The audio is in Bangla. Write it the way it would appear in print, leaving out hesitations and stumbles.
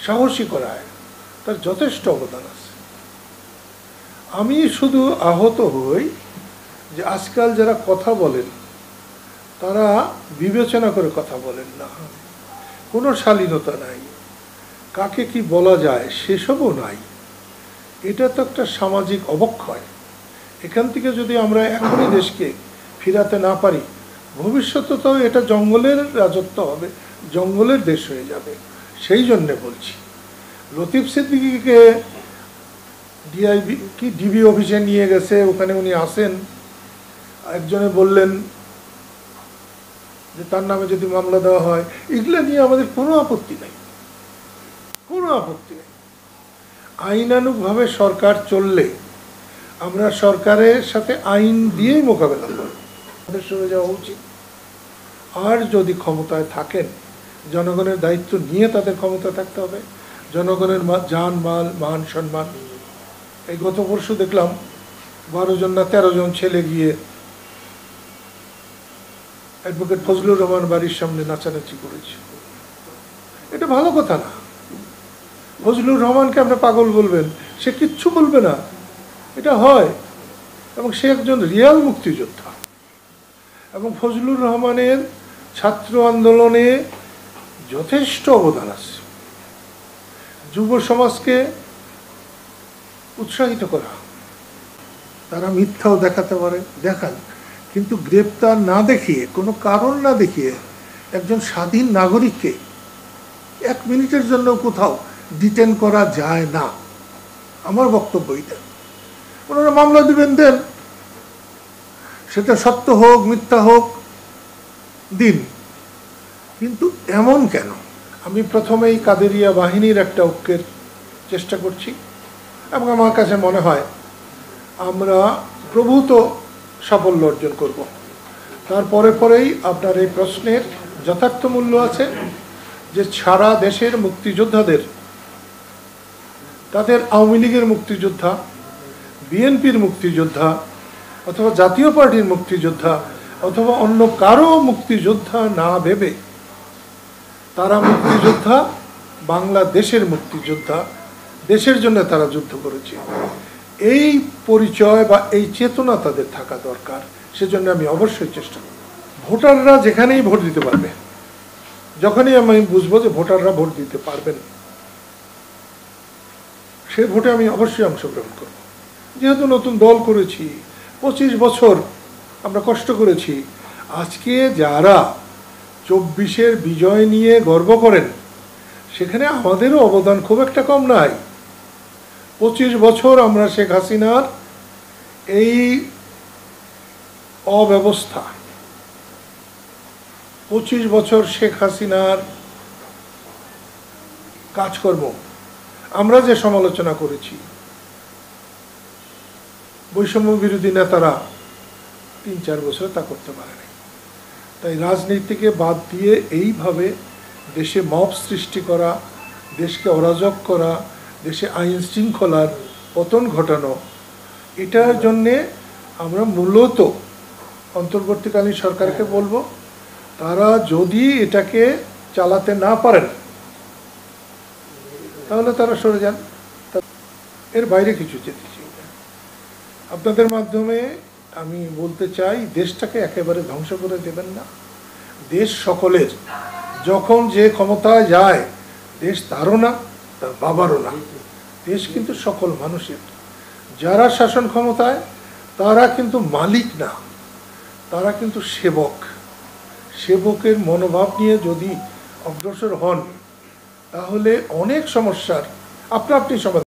সাহসী করায় তার যথেষ্ট অবদান আছে। আমি শুধু আহত হই যে আজকাল যারা কথা বলেন তারা বিবেচনা করে কথা বলেন না, কোনো শালীনতা নাই, কাকে কি বলা যায় সেসবও নাই। এটা তো একটা সামাজিক অবক্ষয়। এখান থেকে যদি আমরা এখনই দেশকে ফিরাতে না পারি, ভবিষ্যতে তো এটা জঙ্গলের রাজত্ব হবে, জঙ্গলের দেশ হয়ে যাবে। সেই জন্যে বলছি, লতিফ সিদ্দিকীকে ডিবি অফিসে নিয়ে গেছে, ওখানে উনি আসেন, একজনে বললেন যে তার নামে যদি মামলা দেওয়া হয়, এগুলো নিয়ে আমাদের কোনো আপত্তি নেই, কোনো আপত্তি নেই। আইনানুগভাবে সরকার চললে আমরা সরকারের সাথে আইন দিয়েই মোকাবেলা করব, আমাদের সরে যাওয়া উচিত। আর যদি ক্ষমতায় থাকেন, জনগণের দায়িত্ব নিয়ে তাদের ক্ষমতায় থাকতে হবে। জনগণের জান মাল মান সম্মান, এই গত পরশু দেখলাম 12 জন না 13 জন ছেলে গিয়ে অ্যাডভোকেট ফজলুর রহমান বাড়ির সামনে নাচানাচি করেছে। এটা ভালো কথা না। ফজলুর রহমানকে আপনি পাগল বলবেন, সে কিচ্ছু বলবে না, এটা হয়। এবং সে একজন রিয়াল মুক্তিযোদ্ধা। এবং ফজলুর রহমানের ছাত্র আন্দোলনে যথেষ্ট অবদান আছে। যুব সমাজকে উৎসাহিত করা, তারা মিথ্যাও দেখাতে পারে, দেখান, কিন্তু গ্রেপ্তার না দেখিয়ে, কোনো কারণ না দেখিয়ে একজন স্বাধীন নাগরিককে 1 মিনিটের জন্য কোথাও ডিটেন করা যায় না। আমার বক্তব্য এটা। ওনারা মামলা দিবেন, দেন, সেটা সত্য হোক মিথ্যা হোক দিন, কিন্তু এমন কেন? আমি প্রথমেই কাদেরিয়া বাহিনীর একটা ঐক্যের চেষ্টা করছি এবং আমার কাছে মনে হয় আমরা প্রভূত সাফল্য অর্জন করব। তারপরে পরেই আপনার এই প্রশ্নের যথার্থ মূল্য আছে যে সারা দেশের মুক্তিযোদ্ধাদের, তাদের আওয়ামী লীগের মুক্তিযোদ্ধা, বিএনপির মুক্তিযোদ্ধা, অথবা জাতীয় পার্টির মুক্তিযোদ্ধা, অথবা অন্য কারো মুক্তিযোদ্ধা না ভেবে তারা মুক্তিযোদ্ধা, বাংলাদেশের মুক্তিযোদ্ধা, দেশের জন্য তারা যুদ্ধ করেছে। এই পরিচয় বা এই চেতনা তাদের থাকা দরকার। সেজন্য আমি অবশ্যই চেষ্টা করব। ভোটাররা যেখানেই ভোট দিতে পারবে, যখনই আমি বুঝবো যে ভোটাররা ভোট দিতে পারবেন, সে ভোটে আমি অবশ্যই অংশগ্রহণ করব। যেহেতু নতুন দল করেছি, 25 বছর আমরা কষ্ট করেছি, আজকে যারা 24-এর বিজয় নিয়ে গর্ব করেন, সেখানে আমাদেরও অবদান খুব একটা কম নাই। 25 বছর আমরা শেখ হাসিনার এই অব্যবস্থা, 25 বছর শেখ হাসিনার কাজকর্ম আমরা যে সমালোচনা করেছি, বৈষম্য বিরোধী নেতারা 3-4 বছর তা করতে পারেনি। তাই রাজনীতিকে বাদ দিয়ে এইভাবে দেশে মব সৃষ্টি করা, দেশকে অরাজক করা, দেশে আইন শৃঙ্খলার পতন ঘটানো, এটার জন্যে আমরা মূলত অন্তর্বর্তীকালীন সরকারকে বলবো, তারা যদি এটাকে চালাতে না পারেন তাহলে তারা সরে যান, এর বাইরে কিছু যেতে চাই না। আপনাদের মাধ্যমে আমি বলতে চাই, দেশটাকে একেবারে ধ্বংস করে দেবেন না। দেশ সকলের, যখন যে ক্ষমতায় যায়, দেশ তারও না, তার বাবারও না, দেশ কিন্তু সকল মানুষের। যারা শাসন ক্ষমতায় তারা কিন্তু মালিক না, তারা কিন্তু সেবক। সেবকের মনোভাব নিয়ে যদি অগ্রসর হন, তাহলে অনেক সমস্যার আপনা আপনি সমাধান।